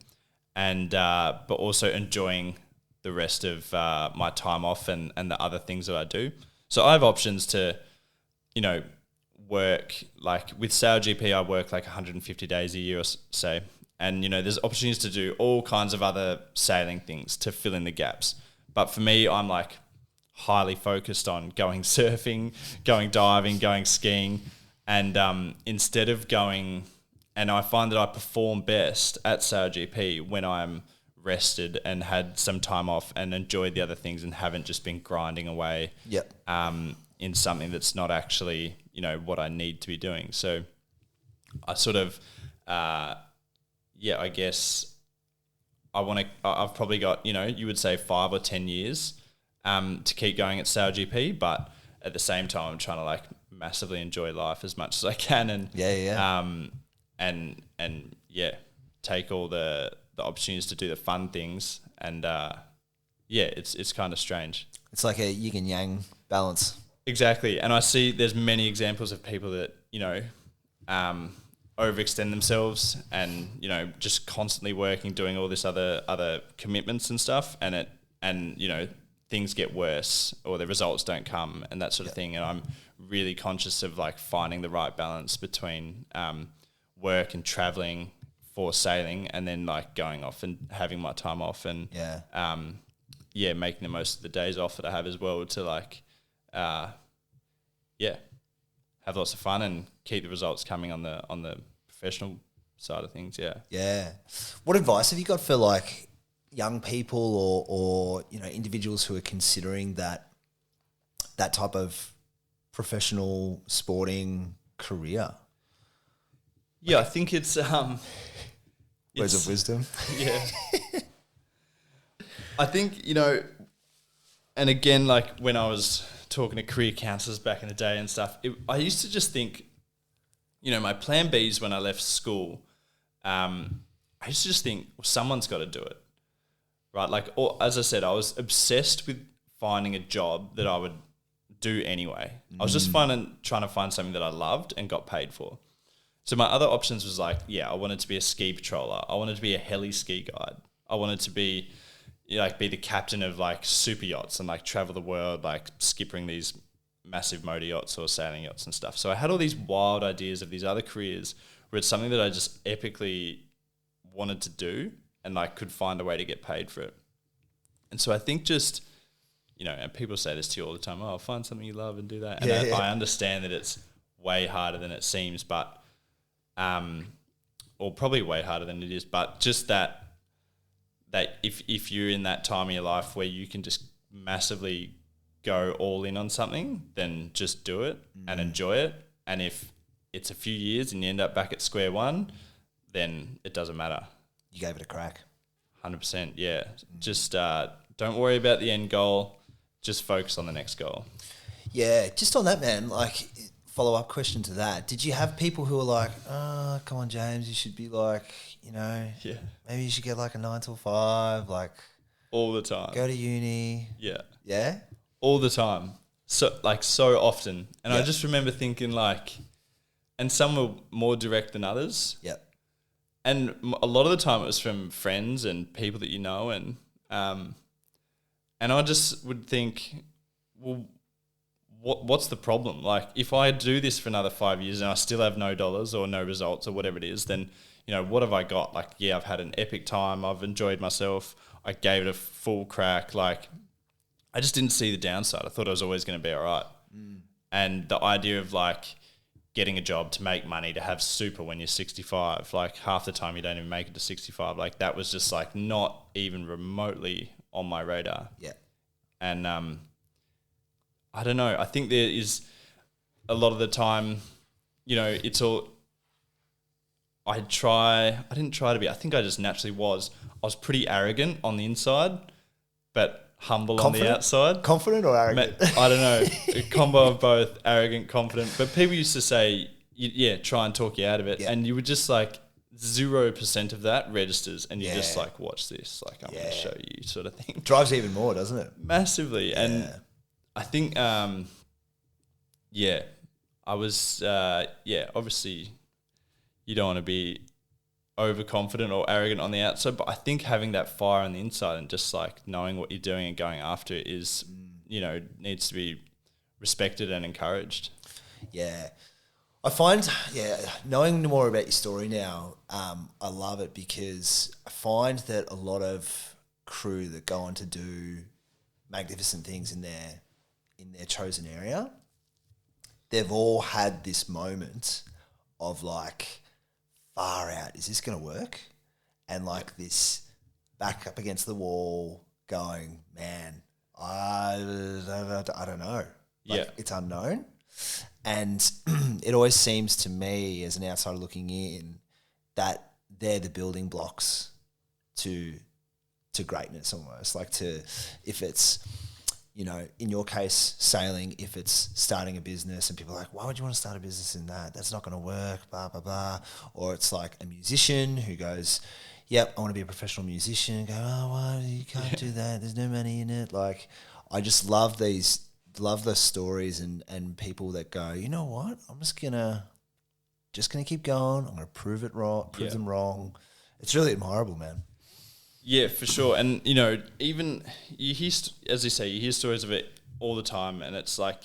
and but also enjoying the rest of my time off and the other things that I do. So I have options to, work, like with SailGP, I work like 150 days a year or say, and there's opportunities to do all kinds of other sailing things to fill in the gaps. But for me, I'm like highly focused on going surfing, going diving, going skiing, and instead of going, and I find that I perform best at SailGP when I'm rested and had some time off and enjoyed the other things and haven't just been grinding away in something that's not actually, what I need to be doing. So I sort of, I guess I've probably got, you would say 5 or 10 years to keep going at SailGP, but at the same time, I'm trying to like massively enjoy life as much as I can and take all the opportunities to do the fun things, and it's kind of strange. It's like a yin and yang balance. Exactly, and I see there's many examples of people that overextend themselves and just constantly working, doing all this other commitments and stuff, and things get worse or the results don't come and that sort of thing. And I'm really conscious of like finding the right balance between work and traveling for sailing, and then like going off and having my time off and making the most of the days off that I have as well to like have lots of fun and keep the results coming on the professional side of things. What advice have you got for like young people or individuals who are considering that type of professional sporting career? I think it's words of wisdom. Yeah. I think, and again, like when I was talking to career counsellors back in the day and stuff, I used to just think, my plan Bs when I left school, I used to just think, well, someone's got to do it, right? Like, as I said, I was obsessed with finding a job that I would do anyway. I was just trying to find something that I loved and got paid for. So my other options was like, I wanted to be a ski patroller. I wanted to be a heli ski guide. I wanted to be the captain of like super yachts and like travel the world, like skippering these massive motor yachts or sailing yachts and stuff. So I had all these wild ideas of these other careers where it's something that I just epically wanted to do and like could find a way to get paid for it. And so I think just, and people say this to you all the time, oh, find something you love and do that. And I understand that it's way harder than it seems, but or probably way harder than it is, but just that if you're in that time of your life where you can just massively go all in on something, then just do it and enjoy it. And if it's a few years and you end up back at square one, then it doesn't matter. You gave it a crack. 100%, yeah. Just don't worry about the end goal. Just focus on the next goal. Yeah, just on that, man, like follow-up question to that. Did you have people who were like, oh, come on, James, you should be like, maybe you should get like a 9 to 5, like all the time. Go to uni. Yeah. Yeah? All the time. So often. And I just remember thinking like, and some were more direct than others. Yep. And a lot of the time it was from friends and people that you know, and I just would think, well, what's the problem? Like, if I do this for another 5 years and I still have no dollars or no results or whatever it is, then, what have I got? Like, I've had an epic time. I've enjoyed myself. I gave it a full crack. Like, I just didn't see the downside. I thought I was always going to be all right. And the idea of like getting a job to make money, to have super when you're 65, like half the time you don't even make it to 65. Like that was just like not even remotely on my radar. Yeah. And I don't know. I think there is a lot of the time, it's all, I didn't try to be, I think I just naturally was. I was pretty arrogant on the inside, but humble on the outside. Confident or arrogant? I don't know. A combo of both, arrogant, confident. But people used to say, try and talk you out of it. Yeah. And you would just like 0% of that registers and you're just like, watch this. Like, I'm going to show you sort of thing. Drives even more, doesn't it? Massively. Yeah. And I think, I was, obviously you don't want to be overconfident or arrogant on the outside, but I think having that fire on the inside and just like knowing what you're doing and going after it is, needs to be respected and encouraged. Yeah. I find, knowing more about your story now, I love it because I find that a lot of crew that go on to do magnificent things in their chosen area, they've all had this moment of like, far out, is this going to work? And like this back up against the wall going, man, I don't know. Like, it's unknown. And it always seems to me as an outsider looking in that they're the building blocks to greatness almost. Like if it's, in your case, sailing, if it's starting a business and people are like, why would you want to start a business in that? That's not going to work, blah, blah, blah. Or it's like a musician who goes, yep, I want to be a professional musician. Go, oh, why you can't do that? There's no money in it. Like, I just love the stories and people that go, you know what? I'm just gonna keep going. I'm gonna prove them wrong. It's really admirable, man. Yeah, for sure. And, even you hear, as you say, you hear stories of it all the time and it's like,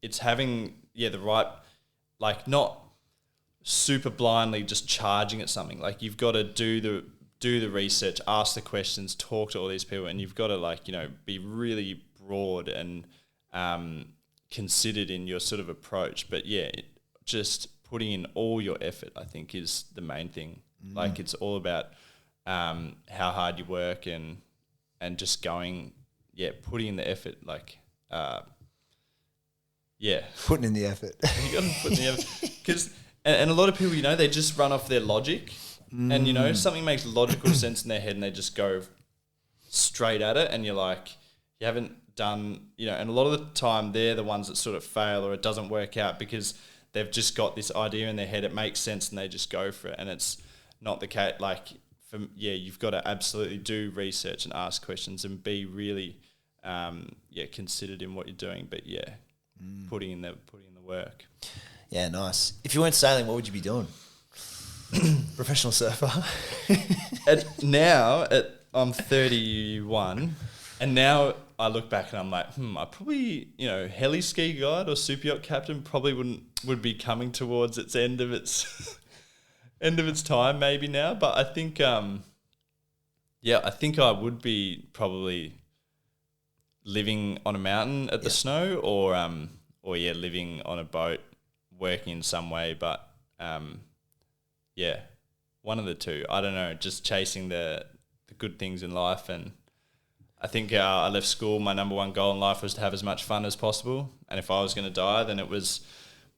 it's having, the right, like not super blindly just charging at something. Like you've got to do the research, ask the questions, talk to all these people and you've got to like, be really broad and considered in your sort of approach. But just putting in all your effort, I think is the main thing. Like it's all about how hard you work and just going, putting in the effort, like, Putting in the effort. You got to put in the effort. Because, and a lot of people, they just run off their logic and, something makes logical sense in their head and they just go straight at it and you're like, you haven't done, and a lot of the time they're the ones that sort of fail or it doesn't work out because they've just got this idea in their head, it makes sense and they just go for it and it's not the case. Like, you've got to absolutely do research and ask questions and be really, considered in what you're doing. But putting in the work. Yeah, nice. If you weren't sailing, what would you be doing? Professional surfer. I'm 31, and now I look back and I'm like, I probably, heli ski guide or super yacht captain probably would be coming towards its end of its. End of its time maybe now, but I think I think I would be probably living on a mountain at the snow or living on a boat working in some way, but one of the two. I don't know, just chasing the good things in life. And I think I left school, my number one goal in life was to have as much fun as possible, and if I was going to die then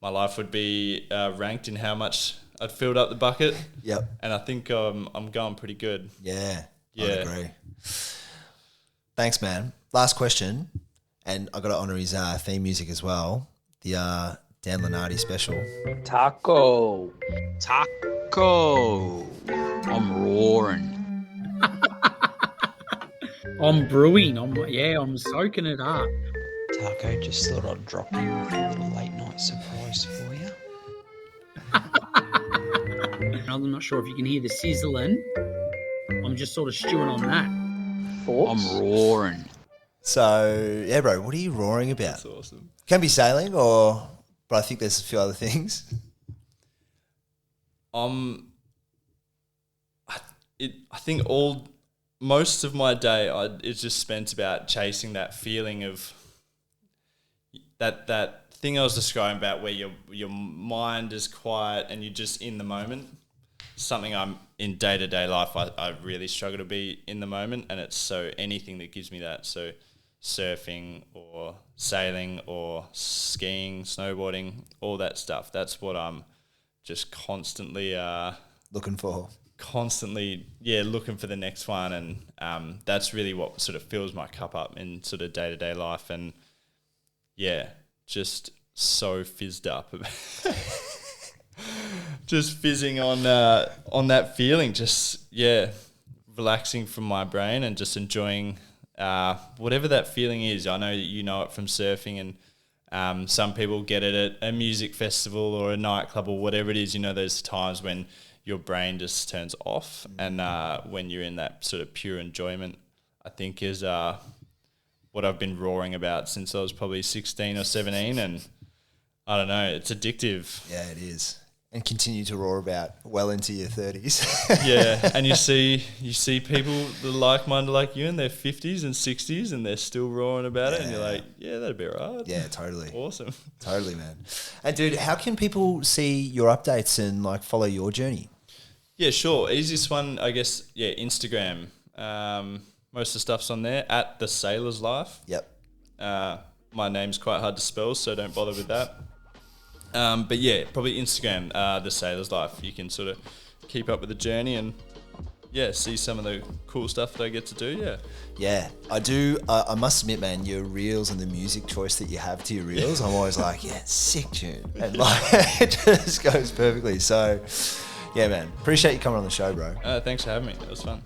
my life would be ranked in how much I'd filled up the bucket. Yep. And I think I'm going pretty good. Yeah. I agree. Thanks, man. Last question, and I got to honour his theme music as well. The Dan Lenardi special. Taco. I'm roaring. I'm brewing. I'm soaking it up. Taco, just thought I'd drop in with a little late night surprise for you. I'm not sure if you can hear the sizzling. I'm just sort of stewing on that. Thoughts? I'm roaring. So, bro, what are you roaring about? That's awesome. Can be sailing but I think there's a few other things. I think most of my day is just spent about chasing that feeling of that thing I was describing about where your mind is quiet and you're just in the moment. Something I'm in day-to-day life, I really struggle to be in the moment, and it's so anything that gives me that. So surfing or sailing or skiing, snowboarding, all that stuff. That's what I'm just constantly looking for. constantly, looking for the next one. And that's really what sort of fills my cup up in sort of day-to-day life. And just so fizzed up. Just fizzing on that feeling, just, relaxing from my brain and just enjoying whatever that feeling is. I know that you know it from surfing, and some people get it at a music festival or a nightclub or whatever it is. You know, there's times when your brain just turns off, and when you're in that sort of pure enjoyment, I think is what I've been roaring about since I was probably 16 or 17, and I don't know, it's addictive. Yeah, it is. And continue to roar about well into your 30s. Yeah, and you see people that are like-minded like you in their 50s and 60s, and they're still roaring about it, and you're like, yeah, that'd be right. Yeah, totally. Awesome. Totally, man. And dude, how can people see your updates and like follow your journey? Yeah, sure. Easiest one, I guess, Instagram. Most of the stuff's on there, at The Sailor's Life. Yep. My name's quite hard to spell, so don't bother with that. But yeah, probably Instagram, The Sailor's Life. You can sort of keep up with the journey and see some of the cool stuff that I get to do. Yeah, I do. I must admit, man, your reels and the music choice that you have to your reels, I'm always like, sick tune. And like, it just goes perfectly. So yeah, man, appreciate you coming on the show, bro. Thanks for having me. It was fun.